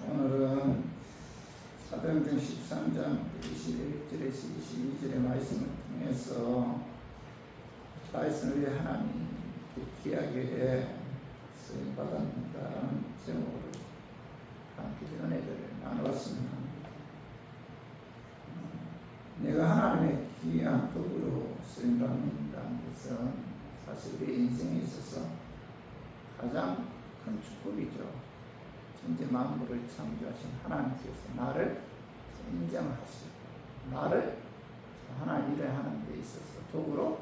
오늘은 사도행전 13장 21절에서 22절의 말씀을 통해서 말씀을 위해 하나님 귀하게 쓰임받았다는 제목으로 함께 은혜를 나누었습니다. 내가 하나님의 귀한 도구로 쓰임받는다는 것은 사실 우리 인생에 있어서 가장 큰 축복이죠. 전체 만물을 창조하신 하나님께서 나를 인정하시고 나를 하나님 일을 하는 데 있어서 도구로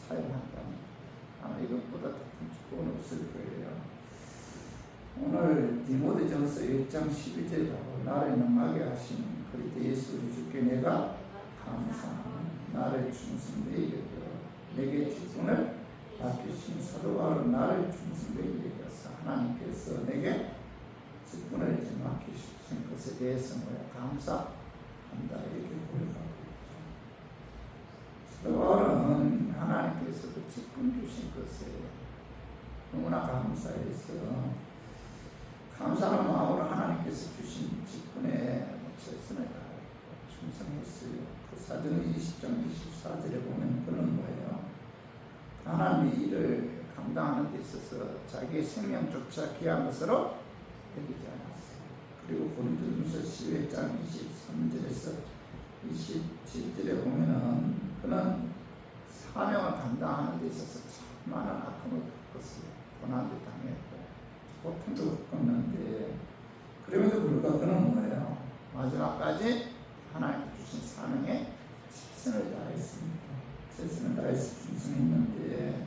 사용한다면 아마 이것보다 더 큰 축복은 없을 거예요. 오늘 디모데전서 1장 12절에 보고 나를 능하게 하신 그리스도 예수 주께 내가 감사하노니 나를 충성되이 여겨 내게 직분을 맡기신 사도 바울은 나를 충성되이 여겨서 하나님께서 내게 직분을 맡기신 것에 대해서 감사한다 이렇게 고백하고 있죠. 사도 바울은 하나님께서 그 직분 주신 것에 너무나 감사해서 감사하는 마음으로 하나님께서 주신 직분에 최선을 다하고 충성했어요. 그 사도행 20장 24절에 보면 그런 거예요. 하나님의 일을 감당하는 데 있어서 자기의 생명조차 귀한 것으로 여기지 않았어요. 그리고 고린도전서 11장 23절에서 27절에 보면은 그는 사명을 감당하는 데 있어서 참 많은 아픔을 겪었어요. 고난도 당했고 고통도 겪었는데 그럼에도 불구하고 그는 뭐예요? 마지막까지 하나님께 주신 사명에 최선을 다했습니다. 최선을 다해서 충성했는데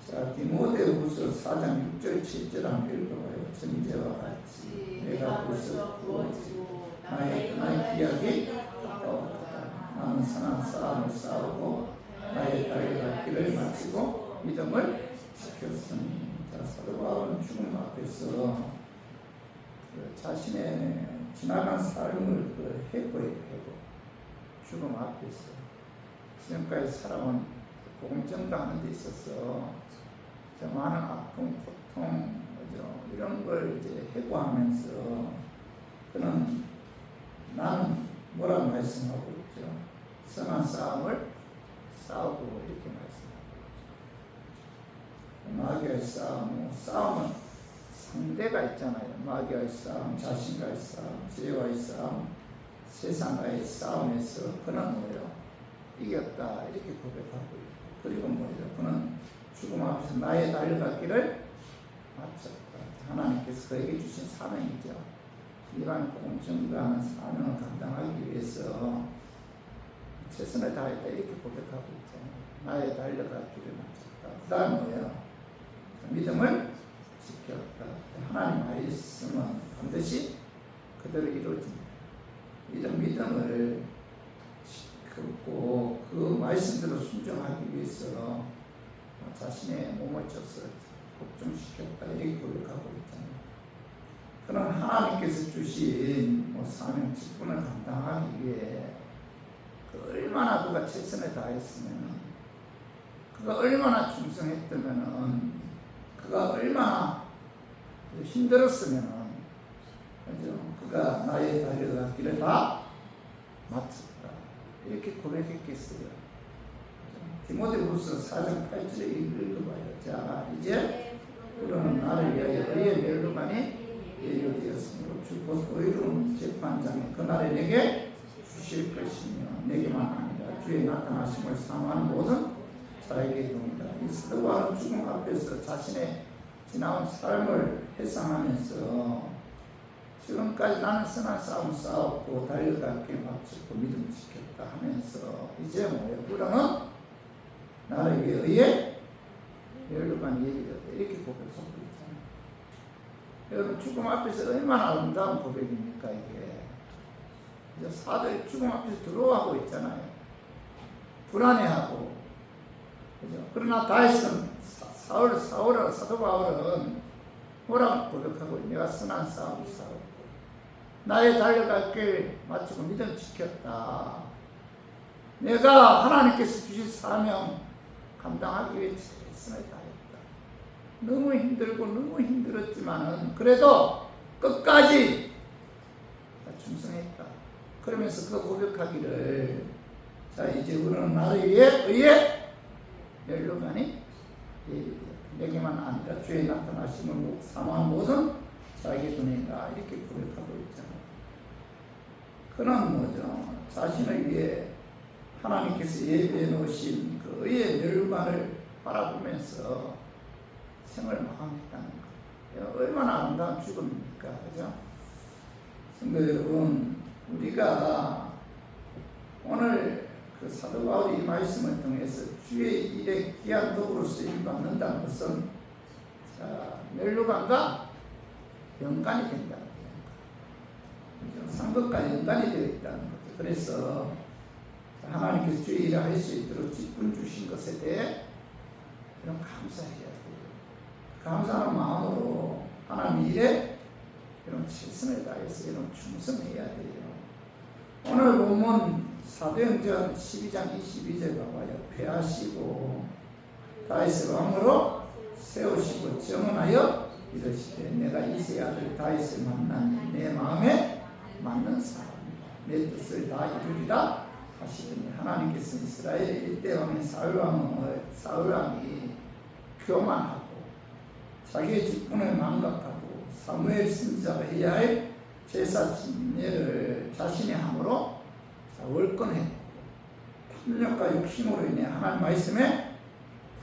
자, 디모데후서 4장 6절 7절 한번 읽어봐요. 전제와 같이 내가 벌써 구워지고 나의 기약이 가까웠다. 나는 선한 싸움을 싸우고 나의 갈 길을 마치고 믿음을 지켰으니. 자, 사도 바울은 죽음 앞에서 자신의 지나간 삶을 해고해요. 죽음 앞에서 지금까지 살아온 복음 전가하는 데 있어서 많은 아픔, 고통, 이런 걸 이제 해고하면서 그는 나는 뭐라고 말씀하고 있죠? 선한 싸움을 싸우고 이렇게 말씀하고 있죠. 마귀와의 싸움은 상대가 있잖아요. 마귀와의 싸움, 자신과의 싸움, 죄와의 싸움, 세상과의 싸움에서 그는 뭐예요? 이겼다 이렇게 고백하고 있고 그리고 뭐예요? 그는 죽음 앞에서 나의 달려갔기를 마쳤다. 하나님께서 그에게 주신 사명이죠. 이방 복음 전가하는 사명을 감당하기 위해서 최선을 다했다 이렇게 고백하고 있잖아요. 나의 달려갔기를 마쳤다. 그 다음 뭐예요? 믿음을 지켰다. 하나님 말씀은 반드시 그대로 이루어집니다. 이런 믿음을 지켰고 그 말씀대로 순종하기 위해서 자신의 몸을 쪄서 복종시켰다 이렇게 고백하고 있잖아요. 그런 하나님께서 주신 사명 직분을 감당하기 위해 얼마나 그가 최선을 다했으면 그가 얼마나 충성했다면 그가 얼마나 힘들었으면 그가 나의 달려갔기를 다 마쳤다 이렇게 고백했겠어요. 디모데후서 4장 8절에 읽어봐요. 자, 이제 우리는 나를 위하여 의의 멸류관이 예료되었으므로 주 곧 의로운 재판장이 그날에 내게 주실 것이며 내게만 아니라 주의 나타나심을 사모하는 모든 자에게 동이다. 이 사도 바울은 죽음 앞에서 자신의 지나온 삶을 회상하면서 지금까지 나는 선한 싸움 싸웠고 달려갔기에 마쳤고 믿음을 지켰다 하면서 이제 뭐예요? 우리는 나를 위해 의해 멸류관이 예비되었다 이렇게 고백하고 있잖아요. 여러분 죽음 앞에서 얼마나 아름다운 고백입니까 이게. 이제 사도의 죽음 앞에서 들어가고 있잖아요. 불안해하고 그죠? 그러나 다시 사도 바울은 뭐라고 고백하고 내가 선한 싸움 싸웠고 나의 달려갈 길 마치고 믿음 지켰다. 내가 하나님께서 주신 사명 감당하기 위해 최선을 다했다. 너무 힘들고 너무 힘들었지만은 그래도 끝까지 그러면서 그 고백하기를 자 이제 우리는 나를 의해 멸류관이 예비되었다. 내게만 아니라 주의 나타나심을 사모한 모든 자에게 도니라 이렇게 고백하고 있잖아요. 그는 뭐죠? 자신을 위해 하나님께서 예비해 놓으신 그 의의 멸류관을 바라보면서 생을 마감했다는 거예요. 얼마나 아름다운 죽음입니까? 그죠? 성도 여러분, 우리가 오늘 그 사도 바울이 이 말씀을 통해서 주의 일에 귀한 도구로 쓰임 받는다는 것은 자, 멸류관과 연관이 된다는 거예요. 상급과 연관이 되어 있다는 거죠. 그래서 하나님께서 주의 일을 할 수 있도록 직분 주신 것에 대해 이런 감사해야 돼요. 감사하는 마음으로 하나님 일에 이런 최선을 다해서 이런 충성해야 돼요. 오늘 본문 사도행전 12장 22절 봐봐요. 패하시고 다윗을 왕으로 세우시고 정언하여 이르시되 내가 이새의 아들 다윗을 만나니 내 마음에 맞는 사람이다. 내 뜻을 다 이루리라 하시더니 하나님께서 이스라엘 일대 왕인 사울왕이 교만하고 자기의 직분을 망각하고 사무엘 선지자가 해야 할 제사 진례를 자신이 함으로 월권했고 탐욕과 욕심으로 인해 하나님 말씀에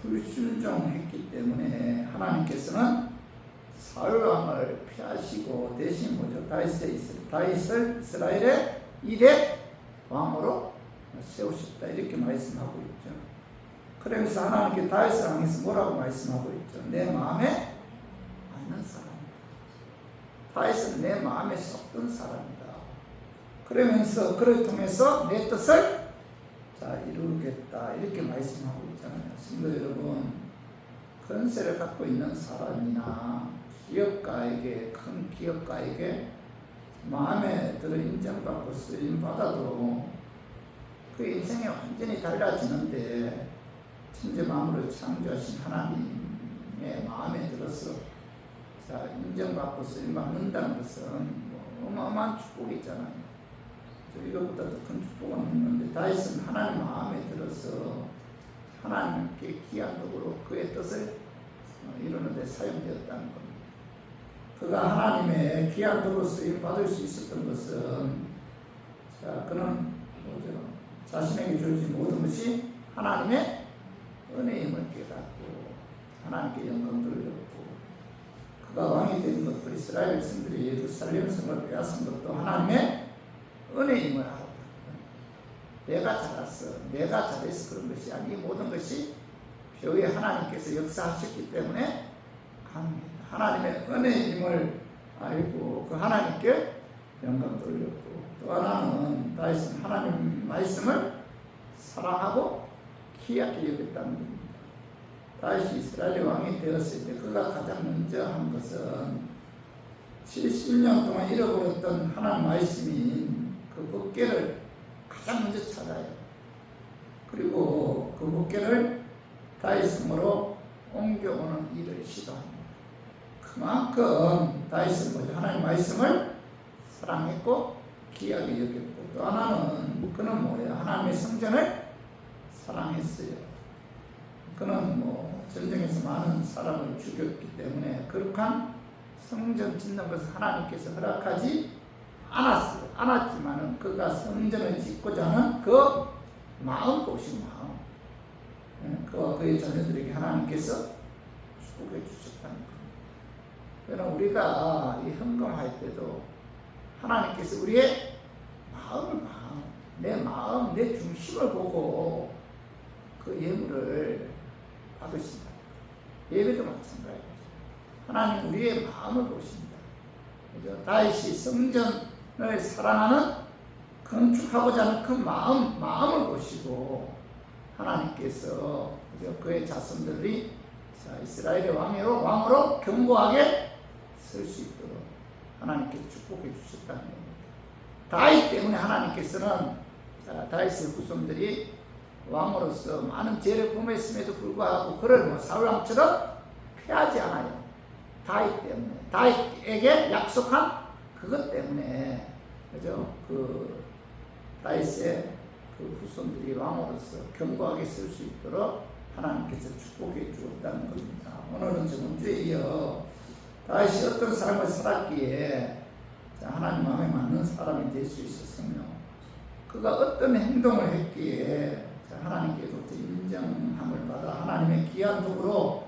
불순종했기 때문에 하나님께서는 사울왕을 피하시고 대신 뭐죠? 다윗을 이스라엘의 2대 왕으로 세우셨다 이렇게 말씀하고 있죠. 그러면서 하나님께 다윗을 향해서 뭐라고 말씀하고 있죠? 내 마음에 맞는 사람이다. 다윗은 내 마음에 쏙든 사람이다. 그러면서 그를 통해서 내 뜻을 이루겠다 이렇게 말씀하고 있잖아요. 성도 여러분, 권세를 갖고 있는 사람이나 기업가에게 큰 기업가에게 마음에 들어 인정받고 쓰임받아도 그 인생이 완전히 달라지는데 천재 만물을 창조하신 하나님의 마음에 들어서 인정받고 쓰임받는다는 것은 어마어마한 축복이잖아요. 이것보다 더 큰 축복은 없는데 다윗은 하나님 마음에 들어서 하나님께 귀한 도구로 그의 뜻을 이루는 데 사용되었다는 겁니다. 그가 하나님의 귀한 도구로 쓰임 받을 수 있었던 것은 그는 뭐죠? 자신에게 주어진 모든 것이 하나님의 은혜임을 깨닫고 하나님께 영광 돌렸고 그가 왕이 된 것도 이스라엘 백성들이 예루살렘 성을 빼앗은 것도 하나님의 은혜임을 하고 내가 잘했어, 내가 잘해서 그런 것이 아니 모든 것이 표의 하나님께서 역사하셨기 때문에 가능했다. 하나님의 은혜임을 알고 그 하나님께 영광 돌렸고 또 하나는 다윗은 하나님 말씀을 사랑하고 귀하게 여겼다는 겁니다. 다윗이 이스라엘 왕이 되었을 때 그가 가장 먼저 한 것은 70년 동안 잃어버렸던 하나님 말씀인 그 법궤를 가장 먼저 찾아요. 그리고 그 법궤를 다윗성으로 옮겨오는 일을 시도합니다. 그만큼 다윗은 뭐죠? 하나님 말씀을 사랑했고 귀하게 여겼고 또 하나는 그는 뭐예요? 하나님의 성전을 사랑했어요. 그는 전쟁에서 많은 사람을 죽였기 때문에 거룩한 성전 짓는 것을 하나님께서 허락하지 않았지만은 그가 성전을 짓고자 하는 그 마음 보신 마음, 그와 그의 자녀들에게 하나님께서 축복해 주셨다는 겁니다. 그러나 우리가 이 헌금할 때도 하나님께서 우리의 내 마음, 내 중심을 보고 그 예물을 받으신다. 예배도 마찬가지죠. 하나님 우리의 마음을 보신다. 그죠? 다윗이 성전을 사랑하는 건축하고자 하는 그 마음을 보시고 하나님께서 그죠? 그의 자손들이 이스라엘의 왕으로 견고하게 설 수 있도록 하나님께서 축복해 주셨다는 겁니다. 다윗 때문에 하나님께서는 다윗의 후손들이 왕으로서 많은 죄를 범했음에도 불구하고 그를 사울왕처럼 피하지 않아요. 다윗 때문에, 다윗에게 약속한 그것 때문에, 그죠? 그 다윗의 그 후손들이 왕으로서 견고하게 쓸 수 있도록 하나님께서 축복해 주었다는 겁니다. 오늘은 저번주에 이어 다윗이 어떤 삶을 살았기에 하나님 마음에 맞는 사람이 될 수 있었으며 그가 어떤 행동을 했기에 하나님께로부터 인정함을 받아 하나님의 귀한 도구로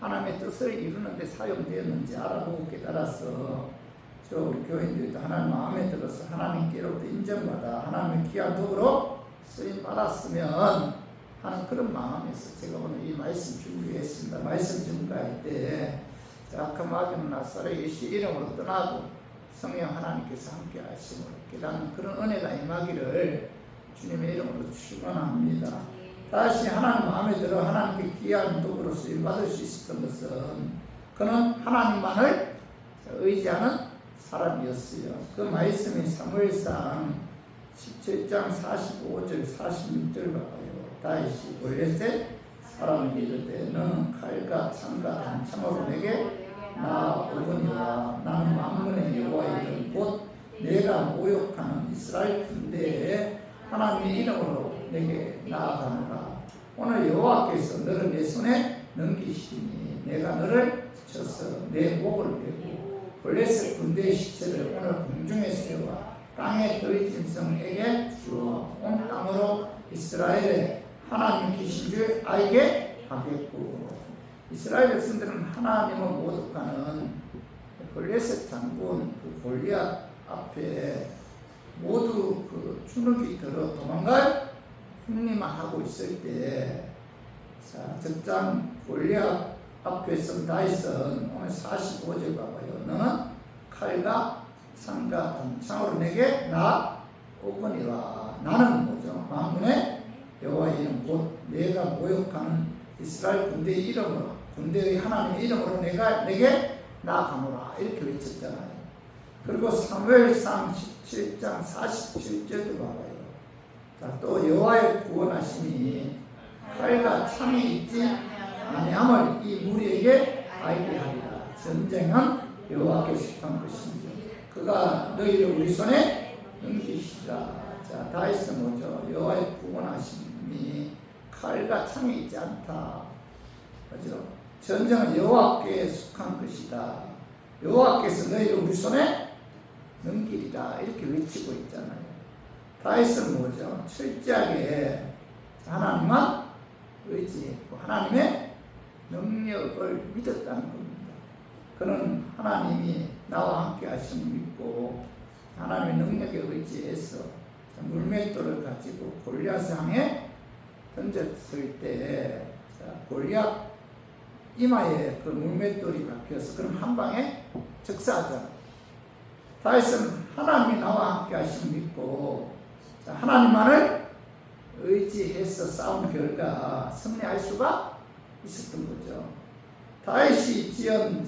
하나님의 뜻을 이루는 데 사용되었는지 알아보고 깨달아서 우리 교인들도 하나님 마음에 들어서 하나님께로부터 인정받아 하나님의 귀한 도구로 쓰임 받았으면 하는 그런 마음에서 제가 오늘 이 말씀 준비했습니다. 말씀 증거할 때 악한 마귀는 나사렛 예수 이름으로 떠나고 성령 하나님께서 함께 하심으로 깨닫는 그런 은혜가 임하기를 주님의 이름으로 축원합니다. 다시 하나님 마음에 들어 하나님께 귀한 도구로 쓰임 받을 수 있었던 것은 그는 하나님만을 의지하는 사람이었어요. 그 말씀이 사무엘상 17장 45절 46절 봐요. 다윗이 골리앗의 사람에게 이르되 너는 칼과 창과 단창으로 내게 나오거니와 나는 만군의 여호와의 이름 곧 내가 모욕하는 이스라엘 군대에 하나님의 이름으로 내게 나아가노라. 오늘 여호와께서 너를 내 손에 넘기시니 내가 너를 쳐서 내 목을 베고 골리앗의 군대의 시체를 오늘 공중에 세워 땅의 들의 짐승에게 주어 온 땅으로 이스라엘의 하나님 계신 줄 알게 하겠고. 이스라엘 백성들은 하나님을 모독하는 골리앗의 장군 그 골리앗 앞에 모두 그 주눅이 들어 도망갈 흥리만 하고 있을 때, 적장 골리앗 앞에 선 다윗은 오늘 45절 봐봐요. 너는 칼과 창과 단창으로 내게 나오거니와. 나는 뭐죠? 만군의 여호와의 이름 곧 내가 모욕하는 이스라엘 군대의 이름으로 군대의 하나님의 이름으로 내게 나아가노라 이렇게 외쳤잖아요. 그리고 사무엘상 17장 47절도 봐봐요. 또 여호와의 구원하심이 칼과 창이 있지 아니함을 이 무리에게 알게 하리라. 전쟁은 여호와께 속한 것이니 그가 너희를 우리 손에 넘기시리라. 다윗은 뭐죠? 여호와의 구원하심이 칼과 창이 있지 않다. 그렇죠? 전쟁은 여호와께 속한 것이다. 여호와께서 너희를 우리 손에 넘기리라 이렇게 외치고 있잖아요. 다윗은 뭐죠? 철저하게 하나님만 의지했고 하나님의 능력을 믿었다는 겁니다. 그는 하나님이 나와 함께 하심을 믿고 하나님의 능력에 의지해서 물맷돌을 가지고 골리앗을 향해 던졌을 때 골리앗 이마에 그 물맷돌이 박혀서 그럼 한 방에 즉사하잖아요. 다윗은 하나님이 나와 함께 하심을 믿고 하나님만을 의지해서 싸운 결과 승리할 수가 있었던 거죠. 다윗이 지은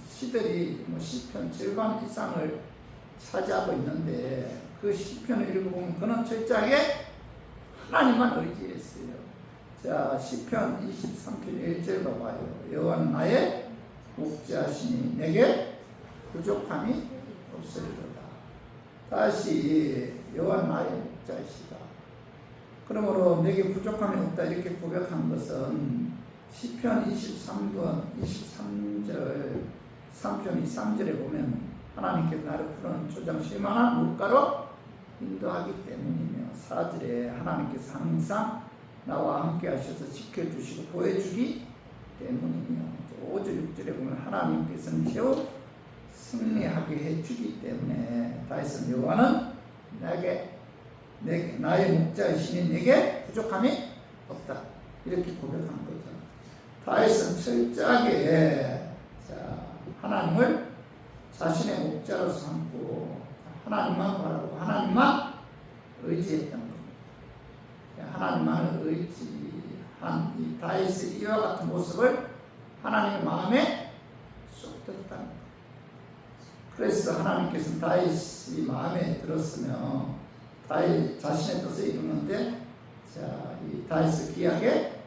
시들이 시편 절반 이상을 차지하고 있는데 그 시편을 읽어보면 그는 철저하게 하나님만 의지했어요. 시편 23편 1절 봐봐요. 여호와는 나의 목자시니 내게 부족함이 없으리로다. 다시 여호와는 나의 목자이시다. 그러므로 내게 부족함이 없다 이렇게 고백한 것은 시편 23편 3편 3절에 보면 하나님께서 나를 푸른 조장 쉴만한 물가로 인도하기 때문이며 4절에 하나님께서 항상 나와 함께 하셔서 지켜주시고 보여주기 때문이며 5절 6절에 보면 하나님께서는 매우 승리하게 해주기 때문에 다윗은 여호와는 나의 목자이시니 내게 부족함이 없다 이렇게 고백한 거죠. 다윗은 철저하게 하나님을 자신의 목자로 삼고 하나님만 바라고 하나님만 의지했던 겁니다. 하나님만 의지한 이 다윗의 이와 같은 모습을 하나님의 마음에 쏙 들었다는 겁니다. 그래서 하나님께서는 다윗이 마음에 들었으며 다윗 자신의 뜻을 이루는데 이 다윗을 귀하게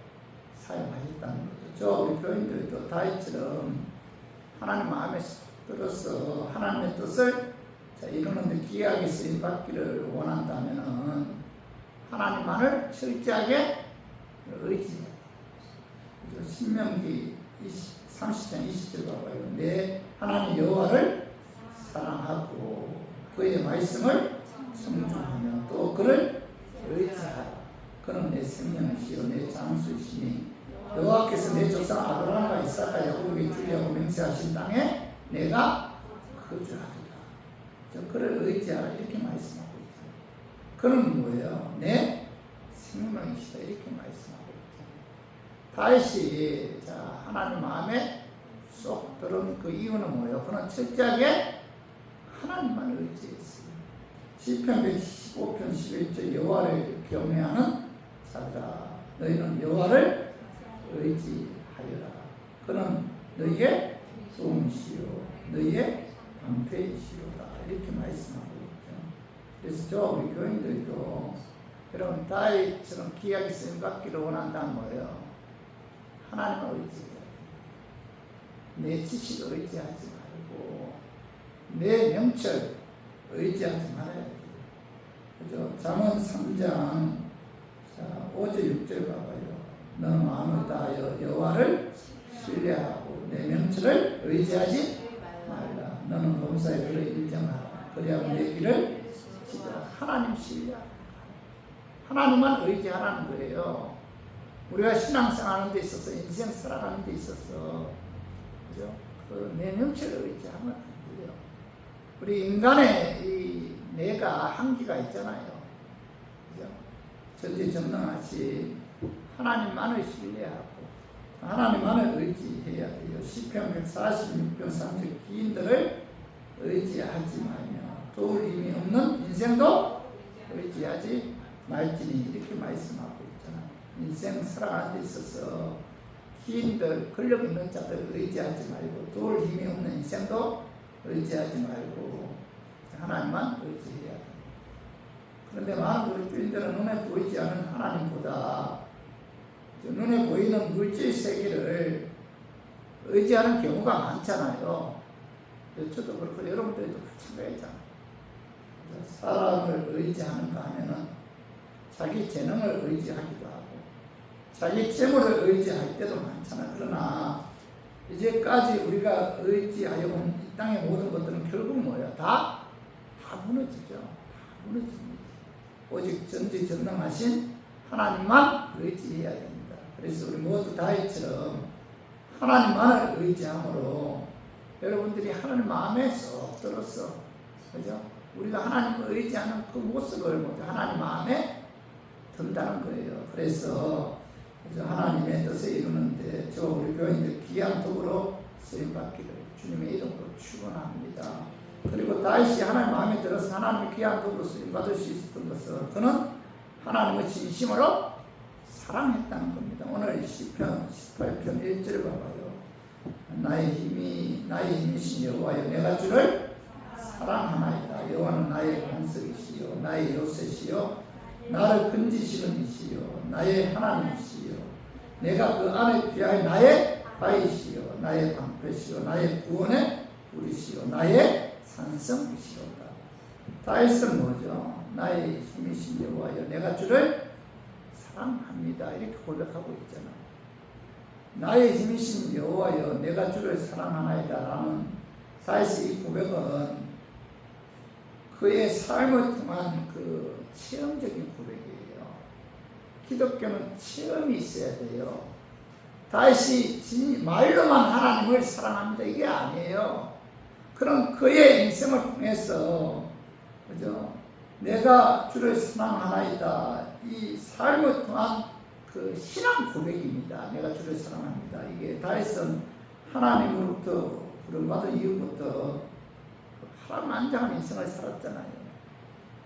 사용하셨다는 거죠. 우리 교인들도 다윗처럼 하나님 마음에 들어서 하나님의 뜻을 자, 이러는데 귀하게 쓰임 받기를 원한다면은 하나님만을 철저하게 의지해야 돼. 신명기 30장 20절 봐봐요. 내 하나님 여호와를 사랑하고 그의 말씀을 청중하며 또 그를 의지하라. 그는 내 생명이시요 내 장수이시니 여호와께서 내 조상 아브라함과 이삭과 야곱에게 주려고 맹세하신 땅에 내가 거주하리라. 그를 의지하라 이렇게 말씀하고 있죠. 그는 뭐예요? 내 생명이시다 이렇게 말씀하고 있죠. 다시 자 하나님 마음에 쏙 들은 그 이유는 뭐예요? 그는 철저하게 하나님만 의지했어요. 시편 115편 11절 여호와를 경외하는 자들아 너희는 여호와를 의지하여라. 그는 너희의 도움이시요 너희의 방패이시로다 이렇게 말씀하고 있죠. 그래서 저 우리 교인들도 여러분 다윗처럼 귀하게 쓰임 받기를 원한다는 거예요. 하나님을 의지해야 돼. 내 지식 의지하지 말고 내 명철 의지하지 말아야 돼. 그죠? 잠언 3장 5절 6절 봐봐요. 너는 마음을 다하여 여호와를 신뢰하고 내 명철을 의지하지 말라. 너는 범사에 그를 인정하라. 그래야 내 길을 지도라. 하나님 신뢰하라. 하나님만 의지하라는 거예요. 우리가 신앙생활하는 데 있어서 인생 살아가는 데 있어서 그죠? 내 명철을 의지하면 안 돼요. 우리 인간의 이 내가 한계가 있잖아요. 그죠? 전지전능하신 하나님만을 신뢰하고 하나님만을 의지해야 돼요. 시편 146편 3절 기인들을 의지하지 말며 도울 힘이 없는 인생도 의지하지 말지니 이렇게 말씀하고 있잖아요. 인생 살아가는 데 있어서 기인들 권력 있는 자들 의지하지 말고 도울 힘이 없는 인생도 의지하지 말고 하나님만 의지해야 돼요. 그런데 많은 우리 교인들은 눈에 보이지 않는 하나님보다 눈에 보이는 물질 세계를 의지하는 경우가 많잖아요. 저도 그렇고 여러분들도 마찬가지잖아요. 사람을 의지하는가 하면은 자기 재능을 의지하기도 하고 자기 재물을 의지할 때도 많잖아요. 그러나 이제까지 우리가 의지하여 온 이 땅의 모든 것들은 결국 뭐예요? 다 무너지죠. 다 무너집니다. 오직 전지전능하신 하나님만 의지해야 됩니다. 그래서 우리 모두 다윗처럼 하나님만을 의지함으로 여러분들이 하나님 마음에 쏙 들었어. 그죠? 우리가 하나님을 의지하는 그 모습을 모두 하나님 마음에 든다는 거예요. 그래서 하나님의 뜻을 이루는데 저 우리 교인들 귀한 도구로 쓰임받기를 주님의 이름으로 축원합니다. 그리고 다윗이 하나님 마음에 들어서 하나님의 귀한 도구로 쓰임받을 수 있었던 것은 그는 하나님을 진심으로 사랑했다는 겁니다. 오늘 시편 18편 1절 봐봐요. 나의 힘이신 여호와여 내가 주를 사랑하나이다. 여호와는 나의 반석이시요 나의 요새시요 나를 건지시는 이시요 나의 하나님이시요 내가 그 안에 피할 나의 바위시요 나의 방패시요 나의 구원의 우리시요 나의 산성이시로다. 다윗은 뭐죠? 나의 힘이신 여호와여 내가 주를 사랑합니다. 이렇게 고백하고 있잖아. 나의 힘이신 여호와여 내가 주를 사랑하나이다 라는 다윗의 이 고백은 그의 삶을 통한 그 체험적인 고백이에요. 기독교는 체험이 있어야 돼요. 다윗이 말로만 하나님을 사랑합니다 이게 아니에요. 그런 그의 인생을 통해서 그죠? 내가 주를 사랑하나이다 이 삶을 통한 그 신앙 고백입니다. 내가 주를 사랑합니다. 이게 다윗은 하나님으로부터 부름받은 이후부터 파란만장한 인생을 살았잖아요.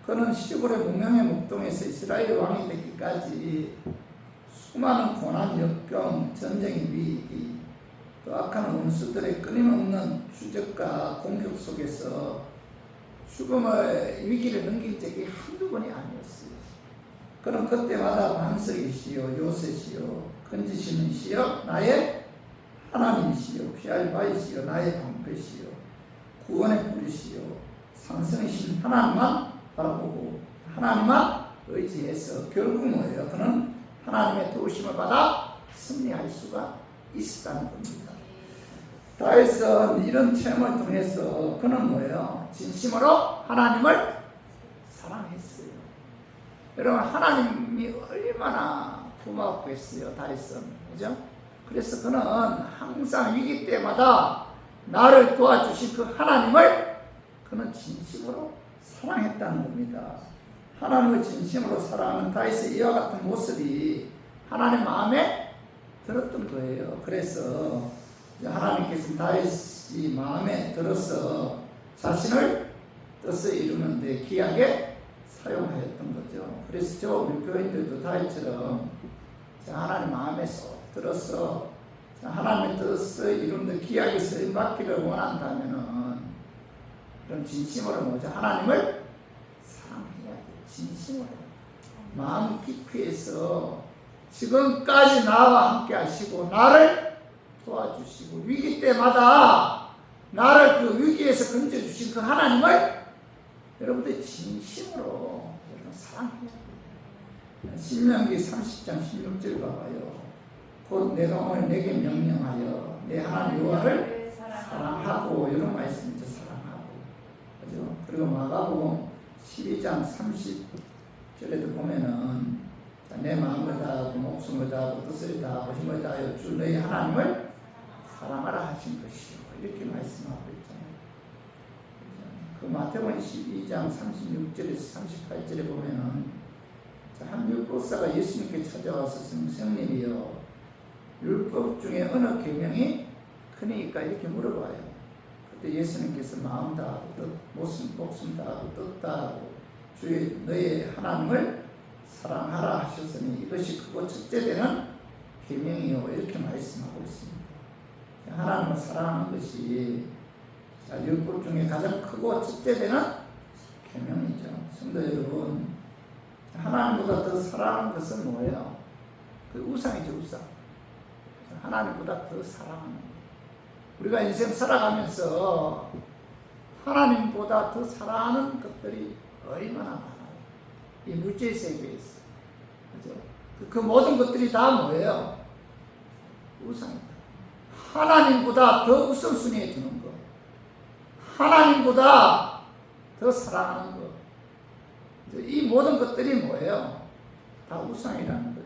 그는 시골의 무명의 목동에서 이스라엘 왕이 되기까지 수많은 고난, 역경, 전쟁의 위기, 또 악한 원수들의 끊임없는 추적과 공격 속에서 죽음의 위기를 넘긴 적이 한두 번이 아니었어요. 그는 그때마다 반석이시요 요새시요 건지시는 시요 나의 하나님이시요 피할 바위시요 나의 방패시요 구원의 뿌리시요 상승이신 하나님만 바라보고 하나님만 의지해서 결국 뭐예요? 그는 하나님의 도우심을 받아 승리할 수가 있었다는 겁니다. 다윗은 이런 체험을 통해서 그는 뭐예요? 진심으로 하나님을 사랑했어요. 여러분, 하나님이 얼마나 고맙겠어요, 다윗은. 그죠? 그래서 그는 항상 위기 때마다 나를 도와주신 그 하나님을 그는 진심으로 사랑했다는 겁니다. 하나님을 진심으로 사랑하는 다윗의 이와 같은 모습이 하나님 마음에 들었던 거예요. 그래서 하나님께서 다윗이 마음에 들어서 자신을 뜻을 이루는데 귀하게 사용하였던 거죠. 그래서 우리 교인들도 다윗처럼 하나님 마음에 쏙 들어서 하나님의 뜻을 이루는데 귀하게 쓰임받기를 원한다면은 그런 진심으로 뭐죠? 하나님을 사랑해야 돼요. 진심으로 마음 깊이에서 지금까지 나와 함께 하시고 나를 도와주시고 위기 때마다 나를 그 위기에서 건져주신 그 하나님을 여러분들 진심으로 사랑해야 돼요. 신명기 30장 16절 봐봐요. 곧 내가 오늘 내게 명령하여 내 하나님 여호와를 사랑하고 이런 말씀이죠. 사랑하고. 그죠? 그리고 마가복음 12장 30절에도 보면은 내 마음을 다하고 목숨을 다하고 뜻을 다하고 힘을 다하여 주 너희 하나님을 사랑하라 하신 것이요. 이렇게 말씀하고 있잖아요. 그 마태복음 12장 36절에서 38절에 보면은 한 율법사가 예수님께 찾아와서 선생님이여 율법 중에 어느 계명이 크니까 이렇게 물어봐요. 그때 예수님께서 마음 다하고 목숨 다하고 뜻 다하고 주의 너의 하나님을 사랑하라 하셨으니 이것이 크고 첫째 되는 계명이요 이렇게 말씀하고 있습니다. 하나님을 사랑하는 것이 율법 중에 가장 크고 첫째 되는 계명이죠. 성도 여러분, 하나님보다 더 사랑하는 것은 뭐예요? 그 우상이죠. 우상. 하나님보다 더 사랑하는 거예요. 우리가 인생 살아가면서 하나님보다 더 사랑하는 것들이 얼마나 많아요. 이 물질 세계에서. 그죠? 그 모든 것들이 다 뭐예요? 우상이다. 하나님보다 더 우선순위에 두는 것. 하나님보다 더 사랑하는 것. 이 모든 것들이 뭐예요? 다 우상이라는 거죠.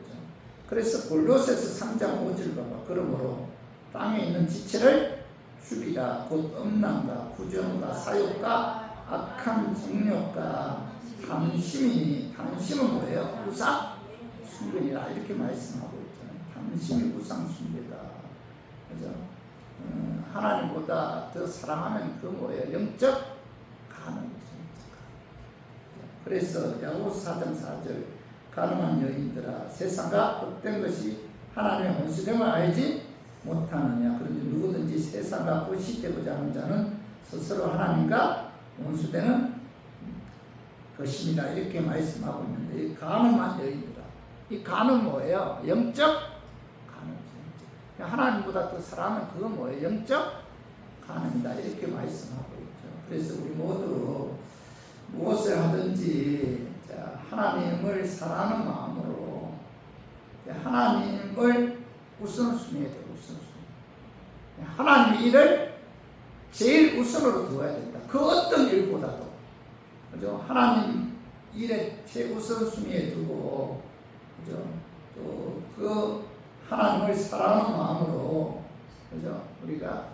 그래서 골로새서 3장 5절 봐봐. 그러므로 땅에 있는 지체를 죽이라. 곧 음란과 부정과 사욕과 악한 정욕과 탐심이니 탐심은 뭐예요? 우상 숭배이라 이렇게 말씀하고 있잖아요. 탐심이 우상 숭배다. 그죠? 하나님보다 더 사랑하면 그 뭐예요? 영적 가능이죠. 그래서 야고보서 4장 4절 가늠한 여인들아 세상과 헛된 것이 하나님의 원수됨을 알지 못하느냐. 그런지 누구든지 세상과 끝이 되고자 하는 자는 스스로 하나님과 원수되는 것입니다. 이렇게 말씀하고 있는데 이 가늠한 여인들아 이 가늠 뭐예요? 영적 가늠이죠. 하나님보다 더 사랑하면 그건 뭐예요? 영적 가늠이다. 이렇게 말씀하고 있죠. 그래서 우리 모두 무엇을 하든지 하나님을 사랑하는 마음으로 하나님을 우선순위에 둬. 우선순위. 하나님 일을 제일 우선으로 두어야 된다. 그 어떤 일보다도. 그죠? 하나님 일에 최우선순위에 두고, 그죠? 또 그 하나님을 사랑하는 마음으로, 그죠? 우리가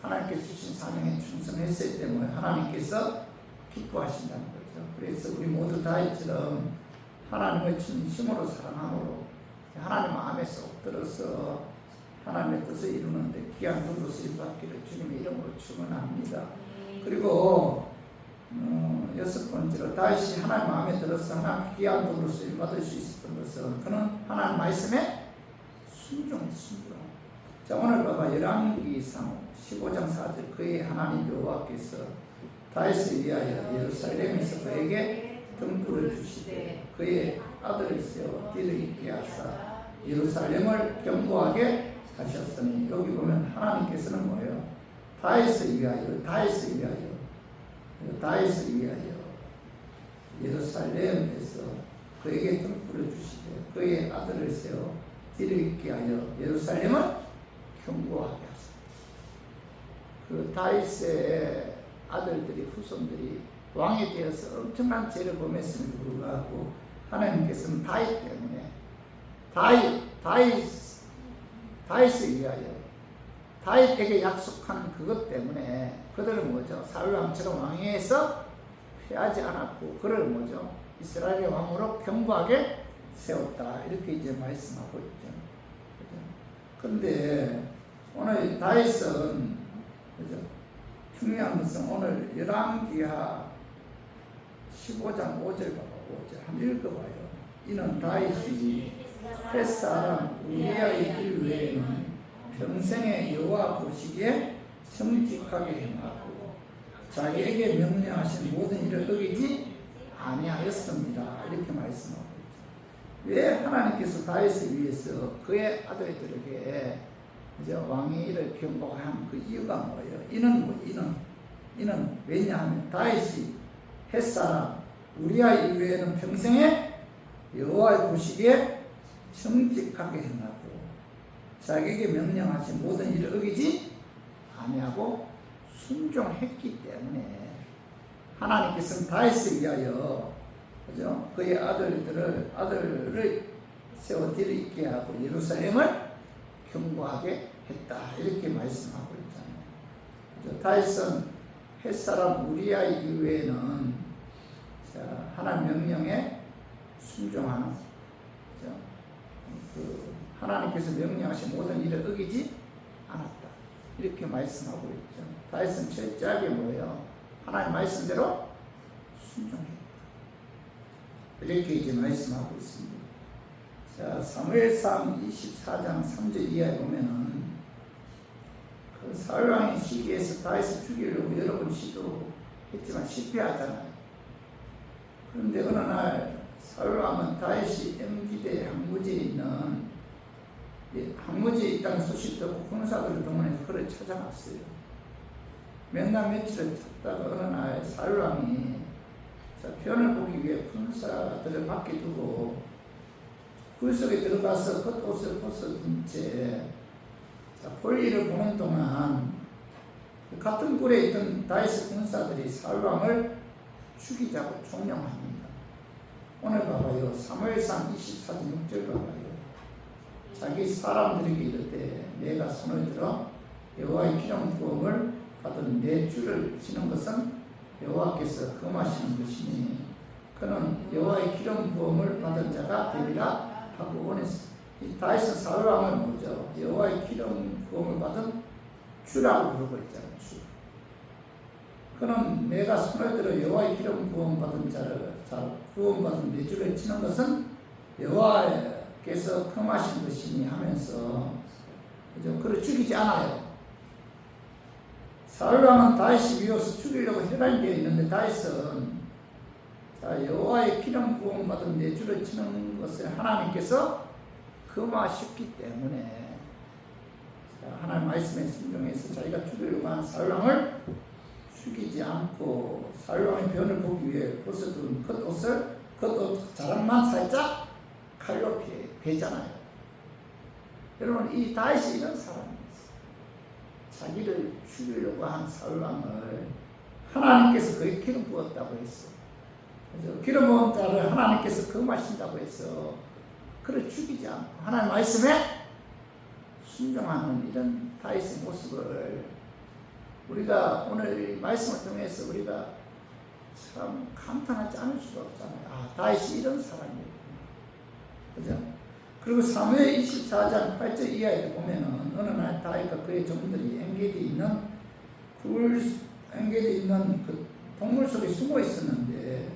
하나님께 주신 사명에 충성했을 때문에 하나님께서 기뻐하신다는 거죠. 그래서 우리 모두 다윗처럼 하나님을 진심으로 사랑함으로 하나님 마음에 쏙 들어서 하나님의 뜻을 이루는데 귀한 도로 쓰임받기를 주님의 이름으로 축원합니다. 그리고 여섯 번째로 다윗이 하나님 마음에 들어서 하나님 귀한 도로 쓰임받을 수 있었던 것은 그는 하나님 말씀에 순종. 자, 오늘 봐봐. 열왕기상 15장 4절 그의 하나님 여호와께서 다윗을 위하여 예루살렘에서 그에게 등불을 주시되 그의 아들을 세워 띠를 있게 하사 예루살렘을 견고하게 하셨으니 여기 보면 하나님께서는 뭐예요? 다윗을 위하여 다윗을 위하여 예루살렘에서 그에게 등불을 주시되 그의 아들을 세워 뒤를 잇게 하여 예루살렘을 견고하게 하소서. 그 다윗의 아들들이 후손들이 왕이 되어서 엄청난 죄를 범했음에도 불구하고 하나님께서는 다윗 때문에 다윗을 위하여 다윗에게 약속한 그것 때문에 그들은 뭐죠? 사울왕처럼 왕위에서 피하지 않았고 그를 뭐죠? 이스라엘의 왕으로 견고하게 세웠다. 이렇게 이제 말씀하고 있죠. 그런데 오늘 다윗은 그죠? 중요한 것은 오늘 열왕기하 15장 5절 봐봐. 5절 한번 읽어봐요. 이는 다윗이 햇사람 우리아의 일 외에는 평생에 여호와 보시기에 정직하게 행하고 자기에게 명령하신 모든 일을 어기지 아니하였습니다. 이렇게 말씀하고 있죠. 왜 하나님께서 다윗을 위해서 그의 아들들에게 왕위를 경고한 그 이유가 뭐예요? 이는 왜냐하면 다윗이 햇사람 우리아 이외에는 평생에 여호와의 보시기에 정직하게 행하고 자기에게 명령하신 모든 일을 어기지 아니하고 순종했기 때문에 하나님께서는 다윗을 위하여 그죠? 그의 아들을 세워 뒤를 잇게 하고 예루살렘을 견고하게 했다. 이렇게 말씀하고 있잖아요. 다윗은 햇사람 우리아 이외에는 하나님 명령에 순종하는 하나님께서 명령하신 모든 일을 어기지 않았다. 이렇게 말씀하고 있죠. 다윗은 철저하게 뭐예요? 하나님 말씀대로 순종했다. 이렇게 이제 말씀하고 있습니다. 자, 사무엘상 24장 3절 이하에 보면은 그 사울왕의 시기에서 다윗을 죽이려고 여러 번 시도했지만 실패하잖아요. 그런데 어느 날 사울왕은 다윗이 엠기대 항무지에 있다는 소식 듣고 군사들을 동원해서 그를 찾아갔어요. 몇 날 며칠을 찾다가 어느 날 사울왕이 변을 보기 위해 군사들을 밖에 두고 굴 속에 들어가서 겉옷을 벗어둔 채 볼일을 보는 동안 같은 굴에 있던 다윗의 군사들이 사울왕을 죽이자고 종용합니다. 오늘 봐봐요. 사무엘상 24장 6절 봐봐요. 자기 사람들에게 이르되 내가 손을 들어 여호와의 기름 부음을 받은 내 줄을 치는 것은 여호와께서 금하시는 것이니 그는 여호와의 기름 부음을 받은 자가 되리라 하고 원했어. 이 다윗은 사울왕을 뭐죠? 여호와의 기름 부음을 받은 주라고 부르고 있잖아요. 주. 그는 내가 손을 들어 여호와의 기름 부음 받은 자를 부음 받은 내 줄을 치는 것은 여호와께서 금하신 것이니 하면서 그죠? 그를 죽이지 않아요. 사울왕은 다윗이 미워서 죽이려고 혈안되어 있는데 다윗은 여호와의 기름 부음 받은 내 줄을 치는 것을 하나님께서 금하셨기 때문에 하나님 말씀에 순종해서 자기가 죽이려고 한 사울왕을 죽이지 않고 사울왕의 변을 보기 위해 벗어둔 겉옷 자락만 살짝 칼로 베잖아요. 여러분 이 다윗이 이런 사람이었어요. 자기를 죽이려고 한 사울왕을 하나님께서 그의 기름 부었다고 했어. 기름 부은 자를 하나님께서 금하신다고 해서 그를 죽이지 않고 하나님 말씀에 순종하는 이런 다윗의 모습을 우리가 오늘 말씀을 통해서 우리가 참 감탄하지 않을 수가 없잖아요. 아, 다윗이 이런 사람이구나. 그죠? 그리고 사무엘 24장 8절 이하에 보면은 어느 날 다윗과 그의 종들이 엔게디에 있는 그 동물 속에 숨어 있었는데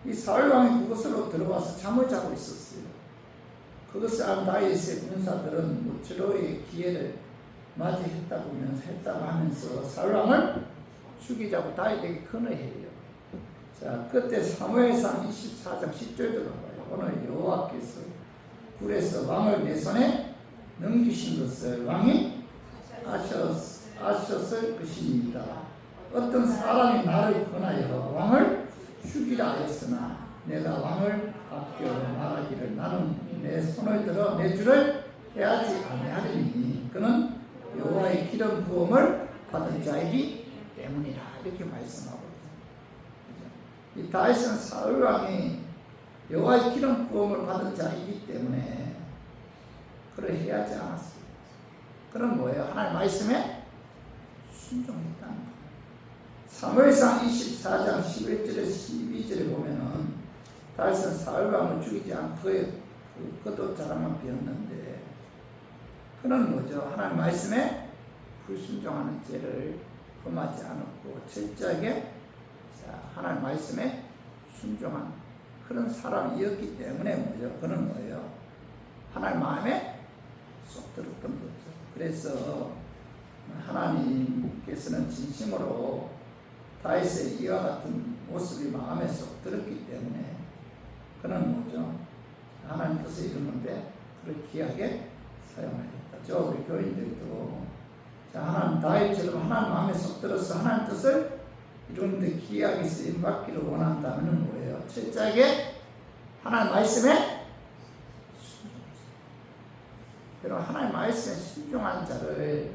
이 사울왕이 그곳으로 들어와서 잠을 자고 있었어요. 그것을 안 다윗의 군사들은 무치로의 기회를 맞이했다고 하면서 사울왕을 죽이자고 다윗에게 건의해요. 자, 그때 사무엘상 24장 10절도 봐봐요. 오늘 여호와께서 굴에서 왕을 내 손에 넘기신 것을 왕이 아셨을 것입니다. 어떤 사람이 나를 권하여 왕을 죽이라 하였으나 내가 왕을 아껴 말하기를 나는 내 손을 들어 내 주를 해하지 아니하리니 그는 여호와의 기름 부음을 받은 자이기 때문이라 이렇게 말씀하고 있죠. 이 다윗은 사울 왕이 여호와의 기름 부음을 받은 자이기 때문에 그를 해하지 않았어요. 그럼 뭐예요? 하나님 말씀에 순종했다는 거예요. 사무엘상 24장 11절에 12절에 보면은 다윗은 사울 왕을 죽이지 않고 그것도 자랑만 비었는데 그는 뭐죠? 하나님 말씀에 불순종하는 죄를 범하지 않았고 철저하게 하나님 말씀에 순종한 그런 사람이었기 때문에 뭐죠? 그는 뭐예요? 하나님 마음에 쏙 들었던 거죠. 그래서 하나님께서는 진심으로 다윗의 이와 같은 모습이 마음에 쏙 들었기 때문에 그는 뭐죠? 하나님 뜻을 이루는데 그를 귀하게 사용하겠다. 우리 교인들도 하나님 다윗처럼 하나님 마음에 쏙 들어서 하나님 뜻을 이루는데 귀하게 쓰임받기를 원한다면 뭐예요? 철저하게 하나님 말씀에 여러분 하나님 말씀에 순종한 자를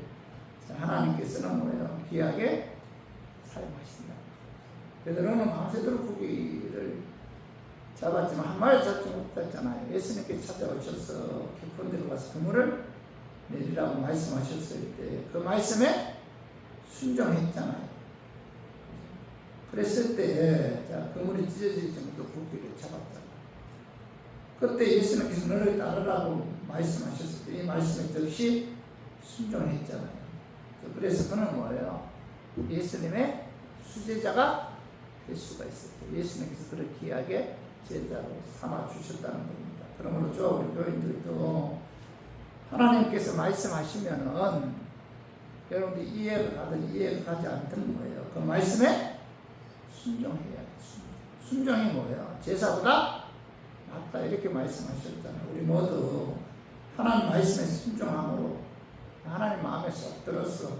하나님께서는 뭐예요? 귀하게 사용하신다. 베드로는 밤새도록 고기를 잡았지만 한 마리 잡지 못했잖아요. 예수님께 찾아오셔서 깊은 데로 가서 그물을 내리라고 말씀하셨을 때 그 말씀에 순종했잖아요. 그랬을 때 그물이 찢어질 정도 고기를 잡았잖아요. 그때 예수님께서 너를 따르라고 말씀하셨을 때 이 말씀에 즉시 순종했잖아요. 그래서 그는 뭐예요? 예수님의 수제자가 될 수가 있었죠. 예수님께서 그를 귀하게 제자로 삼아 주셨다는 겁니다. 그러므로 우리 교인들도 하나님께서 말씀하시면은 여러분들 이해가 가든 이해가 가지 않든 뭐예요? 그 말씀에 순종해야 돼요. 순종이 뭐예요? 제사보다 낫다 이렇게 말씀하셨잖아요. 우리 모두 하나님 말씀에 순종함으로 하나님 마음에 쏙 들어서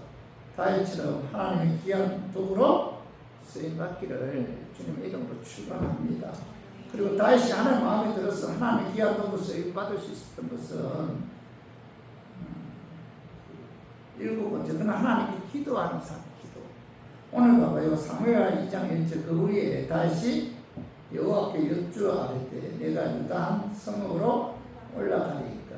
다윗처럼 하나님의 귀한 도구로 쓰임받기를 주님의 이름으로 축원합니다. 그리고 다윗이 하나님 마음에 들어서 하나님의 귀한 도구로 쓰임받을 수 있었던 것은 일곱 번째, 그는 하나님께 기도하는 사람, 기도. 오늘 봐봐요. 사무엘 2장 1절 그 후에 다윗이 여호와께 여쭈어가되 내가 유다 성읍으로 올라가리까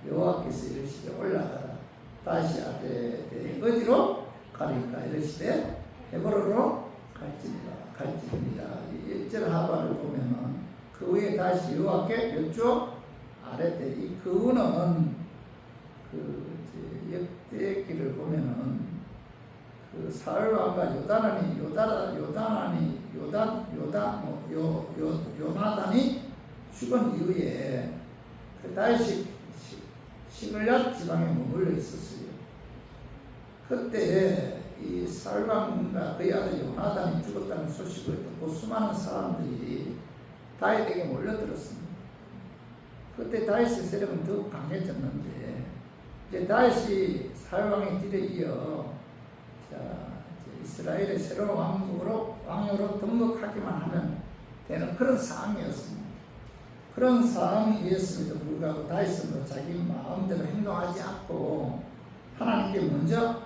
여호와께서 이르시되 올라가라. 다윗이 아뢰되 어디로 가리까 이르시되 헤브론으로 갈지니라. 1절 하반을 보면은 그 후에 다윗이 여호와께 여쭈어 아뢰되 이 그 후는 그 역대기를 보면은 그 사울 왕과 요나단이 죽은 이후에 그 다윗이 시글랏 지방에 머물러 있었어요. 그때 이 사울 왕과 그의 아들 요나단이 죽었다는 소식을 듣고 수많은 사람들이 다윗에게 몰려들었습니다. 그때 다윗의 세력은 더욱 강해졌는데 이제 다윗이 사울 왕의 뒤를 이어 이스라엘의 새로운 왕으로 등극하기만 하면 되는 그런 상황이었습니다. 그런 상황이었음에도 불구하고 다윗은 자기 마음대로 행동하지 않고 하나님께 먼저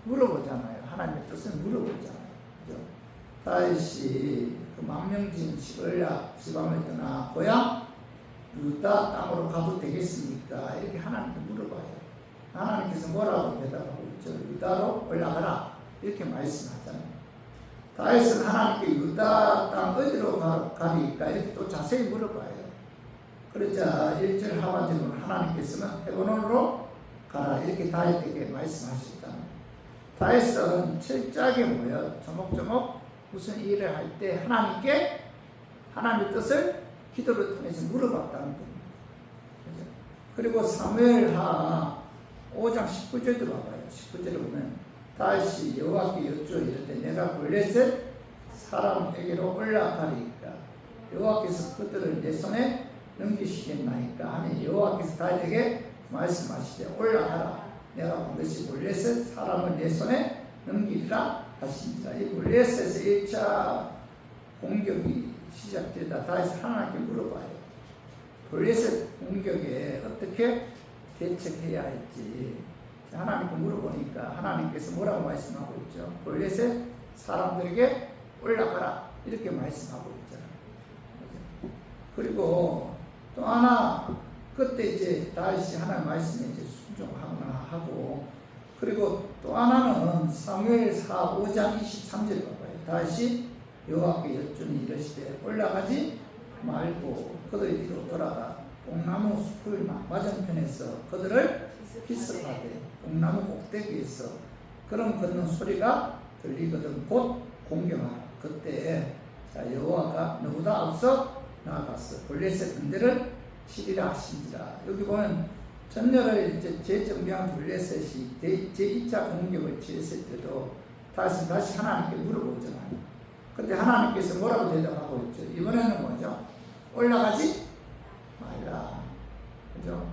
물어보잖아요. 하나님의 뜻을 물어보잖아요. 그죠? 다윗이 그 망명진 시글락 지방을 떠나 고향 유다 땅으로 가도 되겠습니까? 이렇게 하나님께 물어봐요. 하나님께서 뭐라고 대답하고 있죠? 유다로 올라가라 이렇게 말씀하잖아요. 다윗은 하나님께 유다 땅 어디로 가리까 이렇게 또 자세히 물어봐요. 그러자 1절 하반절은 하나님께서는 헤브론으로 가라 이렇게 다윗에게 말씀하셨잖아요. 다윗은 철저하게 뭐예요? 조목조목 무슨 일을 할 때 하나님께 하나님의 뜻을 기도를 통해서 물어봤다는 겁니다. 그리고 사무엘하 5장 19절도 봐봐요. 19절에 보면 다윗이 여호와께 여쭈어 이르되 내가 블레셋 사람에게로 올라가리까 여호와께서 그들을 내 손에 넘기시겠나이까 하니 여호와께서 다윗에게 말씀하시되 올라가라 내가 반드시 블레셋 사람을 내 손에 넘기리라 하십니다. 이 블레셋에서 1차 공격이 시작되다 다시 하나님께 물어봐요. 블레셋 공격에 어떻게 대책해야 할지 하나님께 물어보니까 하나님께서 뭐라고 말씀하고 있죠? 블레셋 사람들에게 올라가라 이렇게 말씀하고 있잖아요. 그리고 또 하나 그때 이제 다시 하나님 말씀에 이제 순종하고 그리고 또 하나는 사무엘하 5장 23절 봐봐요. 다시 여호와께 여쭈니 이르시되 올라가지 말고 그들의 뒤로 돌아가 뽕나무 숲을 맞은편에서 그들을 기습하되 뽕나무 꼭대기에서 그런 걷는 소리가 들리거든 곧 공격하라. 그때 여호와가 너보다 앞서 나아갔어 블레셋 군대를 치리라 하신지라. 여기 보면 전열을 이제 재정비한 블레셋이 제2차 공격을 취했을 때도 다시 하나님께 물어보잖아요. 근데 하나님께서 뭐라고 대답하고 있죠? 이번에는 뭐죠? 올라가지 말라. 그죠?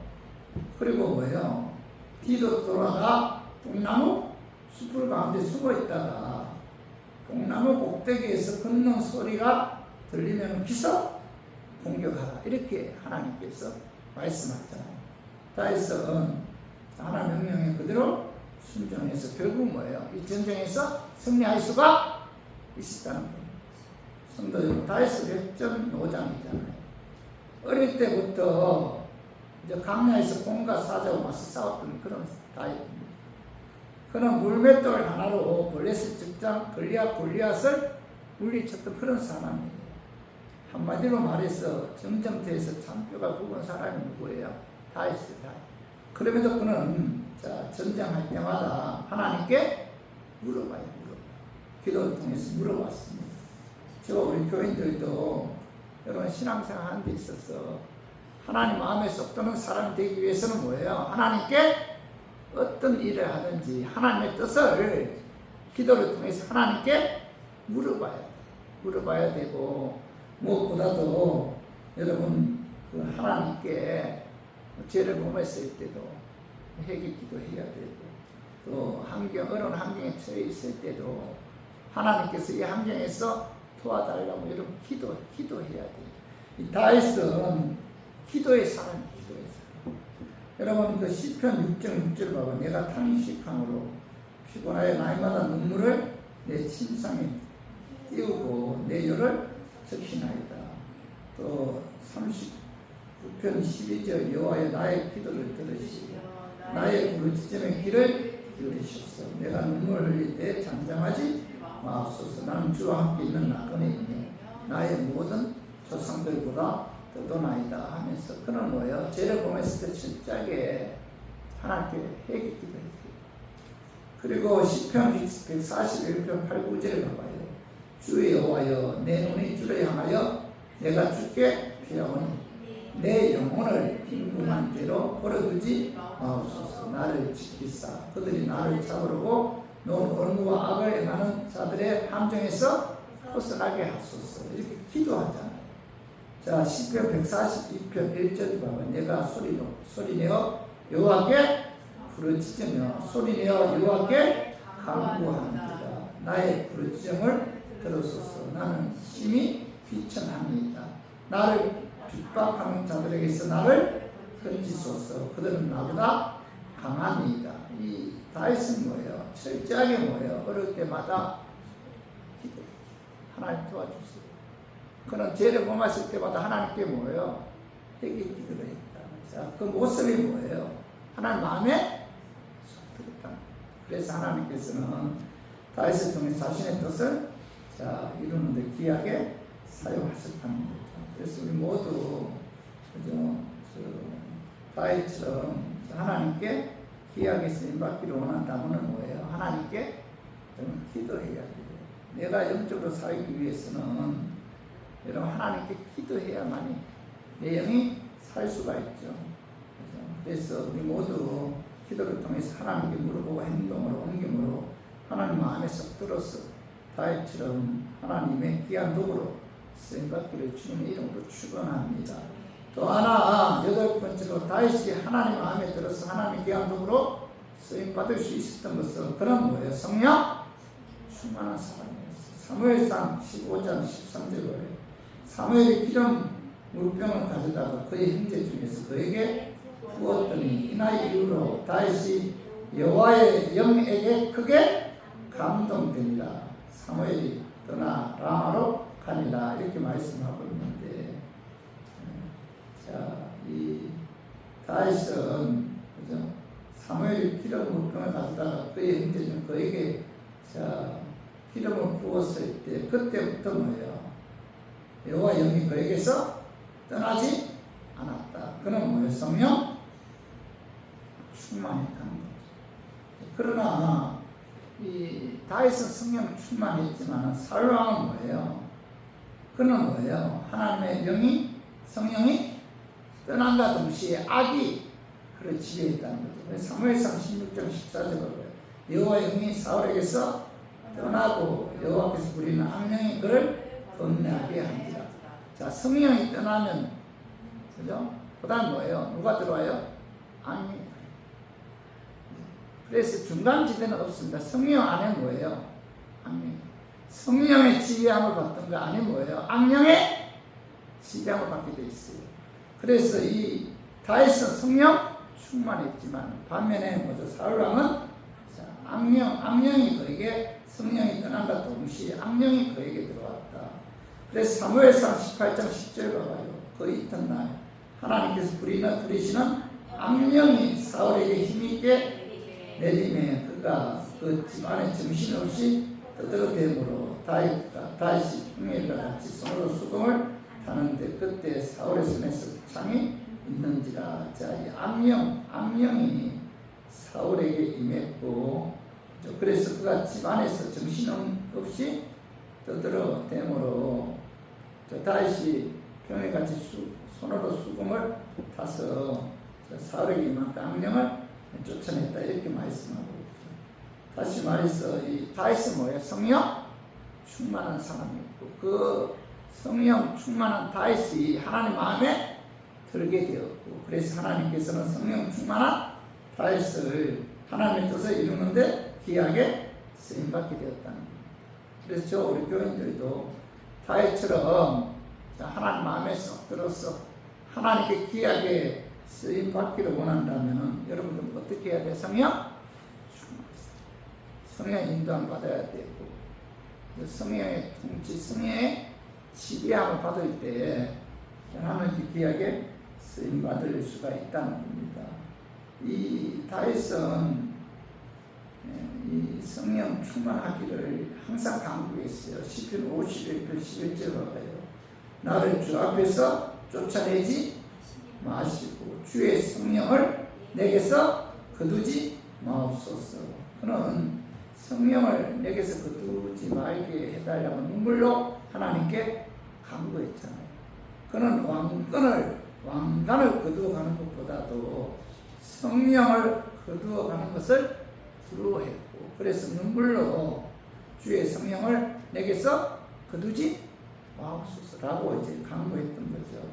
그리고 뭐예요? 뒤로 돌아가 뽕나무 숲을 가운데 숨어 있다가 뽕나무 꼭대기에서 걷는 소리가 들리면 기서 공격하라. 이렇게 하나님께서 말씀하셨잖아요. 다윗은 하나님 명령에 그대로 순종해서 결국 뭐예요? 이 전쟁에서 승리할 수가 있었다는 거예요. 성도 여러분, 다윗은 백전노장이잖아요. 어릴 때부터 이제 강야에서 공과 사자와 맞서 싸웠던 그런 다윗입니다. 그는 물맷돌 하나로 블레셋 적장 골리앗을 물리쳤던 그런 사람이에요. 한마디로 말해서 정정태에서 참뼈가 굵은 사람이 누구예요? 다윗이에요. 그럼에도 그는 전쟁할 때마다 하나님께 물어봐요. 기도를 통해서 물어봤습니다. 저 우리 교인들도 여러분 신앙생활 하는 데 있어서 하나님 마음에 쏙 드는 사람이 되기 위해서는 뭐예요? 하나님께 어떤 일을 하든지 하나님의 뜻을 기도를 통해서 하나님께 물어봐야 되고 무엇보다도 여러분 그 하나님께 죄를 범했을 때도 회개 기도해야 되고 또 어려운 환경에 처해 있을 때도 하나님께서 이 환경에서 도와달라고 여러분 기도해야 돼요. 이 다윗은 기도의 사람. 여러분 그 시편 6절 봐봐. 내가 탄식함으로 피곤하여 날마다 눈물을 내 침상에 띄우고 내 혀를 적시나이다. 또 39편 12절 여호와여 나의 기도를 들으시고 나의 부르짖음의 귀를 기울이셨소. 내가 눈물 흘릴 때 잠잠하지 마옵소서. 나는 주와 함께 있는 나그네 있네. 나의 모든 조상들보다 떠도나이다 하면서 그는 뭐예요? 죄를 범했을 때 철저하게 하나님께 회개 기도했어요. 그리고 시편 141편 8, 9절에 봐봐요. 주 여호와여 내 눈이 주를 향하여 내가 주께 피하오니 내 영혼을 빈궁한 죄로 버려두지 마옵소서. 나를 지키사 그들이 나를 잡으려고 놓은 얼무와 악을 행하는 자들의 함정에서 벗어나게 하소서. 이렇게 기도하잖아요. 자, 시편 142편 1절 봐봐. 내가 소리내어 여호와께 부르짖으며 소리내어 여호와께 간구합니다. 나의 부르짖음을 들으소서. 나는 심히 비천합니다. 나를 핍박하는 자들에게서 나를 건지소서. 그들은 나보다 강합니다. 이 다윗은 뭐예요? 철저하게 뭐예요? 어릴 때마다 기도. 하나님 도와주세요. 그는 죄를 범했을 때마다 하나님께 뭐예요? 회개 기도를 했다. 자, 그 모습이 뭐예요? 하나님 마음에 쏙 들었다. 그래서 하나님께서는 다윗을 통해 자신의 뜻을 이루는 데 귀하게 사용하셨다는 거죠. 그래서 우리 모두 그죠? 다윗처럼 하나님께 귀하게 쓰임받기를 원한다면 뭐예요? 하나님께 기도해야 돼요. 내가 영적으로 살기 위해서는 여러분 하나님께 기도해야만이 내 영이 살 수가 있죠. 그래서 우리 모두 기도를 통해서 하나님께 물어보고 행동으로 옮김으로 하나님 마음에 쏙 들어서 다윗처럼 하나님의 귀한 도구로 쓰임받기를 주님의 이름으로 축원합니다. 또 하나 8번째로 다윗이 하나님 마음에 들어서 하나님의 귀한 도구로 쓰임받을 수 있었던 것은 그런 뭐예요? 성령 충만한 사람이었어요. 사무엘상 15장 13절에 사무엘이 기름 물병을 가져다가 그의 형제 중에서 그에게 부었더니 이날 이후로 다윗이 여호와의 영에게 크게 감동되니라. 사무엘이 떠나 라마로 가니라. 이렇게 말씀하고 있는데, 자, 이 다윗은 그죠? 사무엘이 기름 물병을 가져다가 그의 형제 중 그에게 자 기름을 부었을 때 그때부터 뭐예요? 여호와 영이 그에게서 떠나지 않았다. 그는 뭐예요? 성령 충만했다는 거죠. 그러나 이 다윗은 성령 충만했지만 사울 왕은 뭐예요? 그는 뭐예요? 하나님의 영이 성령이 떠난과 동시에 악이 그를 지배했다는 거죠. 사무엘상 16장 14절에 여호와의 영이 사울에게서 떠나고 여호와께서 부리는 악령이 그를 번뇌하게 하니라. 자, 성령이 떠나면 그죠? 그다음 뭐예요? 누가 들어와요? 악령이. 그래서 중간 지대는 없습니다. 성령 안에 뭐예요? 악령. 성령의 지배함을 받던 거 안에 뭐예요? 악령의 지배함을 받게 돼 있어요. 그래서 이 다윗은 성령 충만했지만 반면에 뭐죠? 사울 왕은 악령이 그에게 성령이 떠난다 동시에 악령이 그에게 들어왔다. 그래서 사무엘상 18장 10절 봐봐요. 그 이튿날 하나님께서 부리시는 악령이 사울에게 힘있게 내림에 그가 그 집안에 정신없이 떠들어대므로 다윗이 평일과 같이 손으로 수금을 타는데 그때 사울의 손에서 창이 있는지라. 자, 이 악령이 사울에게 임했고, 그래서 그가 집안에서 정신없이 떠들어대므로 다윗이 평일같이 손으로 수금을 타서 사울에게 임한 그 악령을 쫓아냈다. 이렇게 말씀하고 있죠. 다시 말해서 이 다윗은 뭐예요? 성령 충만한 사람이었고, 그 성령 충만한 다윗이 하나님 마음에 들게 되었고, 그래서 하나님께서는 성령 충만한 다윗을 하나님의 뜻을 이루는데 귀하게 쓰임받게 되었다는 거예요. 그래서 저 우리 교인들도 다윗처럼 하나님 마음에 쏙 들어서 하나님께 귀하게 쓰임받기를 원한다면 여러분들 어떻게 해야 돼요? 성령 인도함 받아야 되고, 성령의 통치, 성령의 지배함을 받을 때 하나님께 귀하게 쓰임받을 수가 있다는 겁니다. 이 다윗은 이 성령 충만하기를 항상 강구했어요. 시편 51편 11절 봐요. 나를 주 앞에서 쫓아내지 마시고 주의 성령을 내게서 거두지 마옵소서. 그는 성령을 내게서 거두지 말게 해달라고 눈물로 하나님께 간구했잖아요. 그는 왕관을 거두어가는 것보다도 성령을 거두어가는 것을 두려워했고, 그래서 눈물로 주의 성령을 내게서 거두지 마옵소서라고 이제 간구했던 거죠.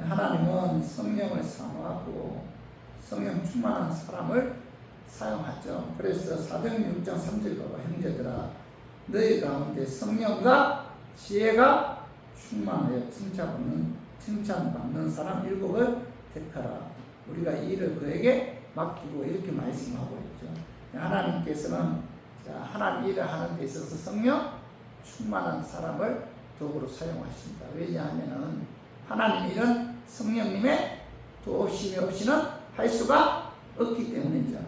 하나님은 성령을 사모하고 성령 충만한 사람을 사용하죠. 그래서 사도행전 6장 3절 봐봐. 형제들아, 너희 가운데 성령과 지혜가 충만하여 칭찬받는 사람 7을 택하라. 우리가 이 일을 그에게 맡기고 이렇게 말씀하고 있죠. 하나님께서는 하나님 일을 하는 데 있어서 성령 충만한 사람을 도구로 사용하십니다. 왜냐하면 하나님 일은 성령님의 도우심이 없이는 할 수가 없기 때문이죠.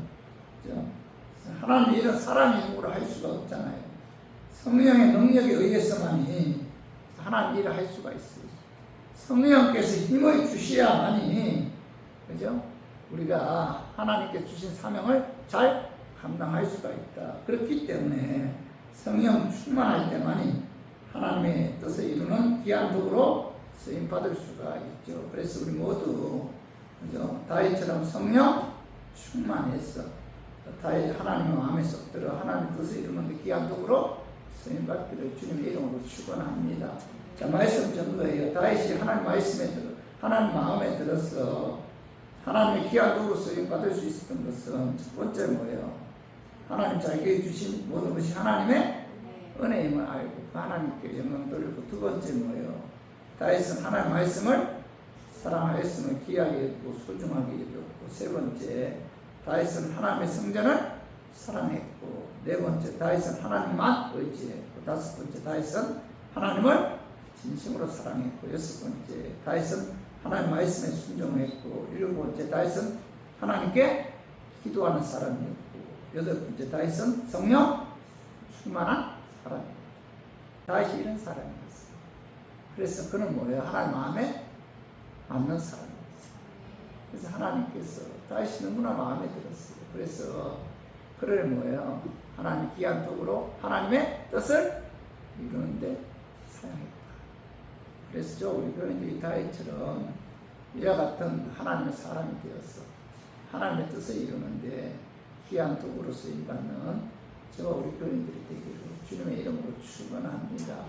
하나님 일은 사람의 힘으로 할 수가 없잖아요. 성령의 능력에 의해서만이 하나님 일을 할 수가 있어요. 성령께서 힘을 주셔야만이, 그죠? 우리가 하나님께 주신 사명을 잘 감당할 수가 있다. 그렇기 때문에 성령 충만할 때만이 하나님의 뜻을 이루는 귀한 도구로 쓰임받을 수가 있죠. 그래서 우리 모두, 그죠? 다윗처럼 성령 충만해서 하나님의 마음에 쏙 들어 하나님의 뜻을 이루는 데 귀한 도구로 쓰임받기를 주님의 이름으로 축원합니다. 자, 말씀 전거예요. 다윗이 하나님 말씀에 들어, 하나님 마음에 들어서 하나님의 귀한 도구로 쓰임받을 수 있었던 것은 첫 번째 뭐예요? 하나님 자기에게 주신 모든 것이 하나님의 은혜임을 알고 그 하나님께 영광 돌리고, 두 번째 뭐예요? 다윗은 하나님의 말씀을 사랑하였음을 귀하게 여기고 소중하게 여겼고, 세 번째 다윗은 하나님의 성전을 사랑했고, 네 번째 다윗은 하나님만 의지했고, 다섯 번째 다윗은 하나님을 진심으로 사랑했고, 여섯 번째 다윗은 하나님 말씀에 순종했고, 일곱 번째 다윗은 하나님께 기도하는 사람이었고, 여덟 번째 다윗은 성령 충만한 사람이었고, 다윗이 이런 사람이었어요. 그래서 그는 뭐예요? 하나님 마음에 맞는 사람이었어요. 그래서 하나님께서 다윗이 너무나 마음에 들었어요. 그래서 그를 뭐예요? 하나님 귀한 도구로 하나님의 뜻을 이루는데 사용했다. 그래서 저 우리 교인들이 다윗처럼 이와 같은 하나님의 사람이 되어서 하나님의 뜻을 이루는데 귀한 도구로 쓰임받는 저와 우리 교인들이 되기를 주님의 이름으로 축원합니다.